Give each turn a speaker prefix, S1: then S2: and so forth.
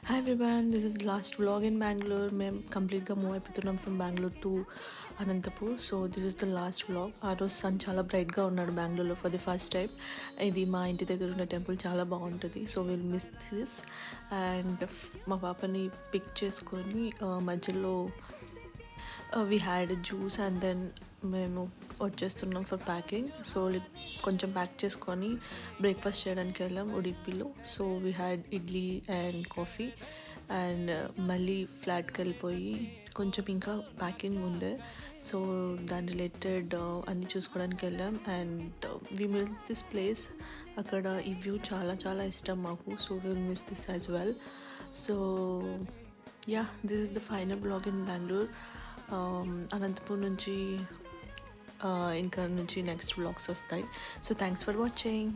S1: Hi everyone, this is last vlog in Bangalore. మేము కంప్లీట్గా move అయిపోతున్నాం from Bengaluru to Anantapur. So this is the last vlog. ఆ రోజు sun చాలా బ్రైట్గా ఉన్నాడు బెంగళూరులో ఫర్ ది ఫస్ట్ టైం. ఇది మా ఇంటి దగ్గర ఉన్న టెంపుల్ చాలా బాగుంటుంది. So will miss this. And మా పాపని పిక్ చేసుకొని మధ్యలో we had juice and then మేము వచ్చేస్తున్నాం ఫర్ ప్యాకింగ్. సో కొంచెం ప్యాక్ చేసుకొని బ్రేక్ఫాస్ట్ చేయడానికి వెళ్ళాం ఉడిపిలో. So we had idli and coffee and మళ్ళీ ఫ్లాట్కి వెళ్ళిపోయి కొంచెం ఇంకా ప్యాకింగ్ ఉండే. సో దాని రిలేటెడ్ అన్నీ చూసుకోవడానికి వెళ్ళాం. And we miss this place. అక్కడ ఈ వ్యూ చాలా చాలా ఇష్టం మాకు. So will miss this as well. So yeah, this is the final blog in Bengaluru. Anantapur నుంచి ఇంకా నుంచి నెక్స్ట్ వ్లాగ్స్ వస్తాయి. So thanks for watching.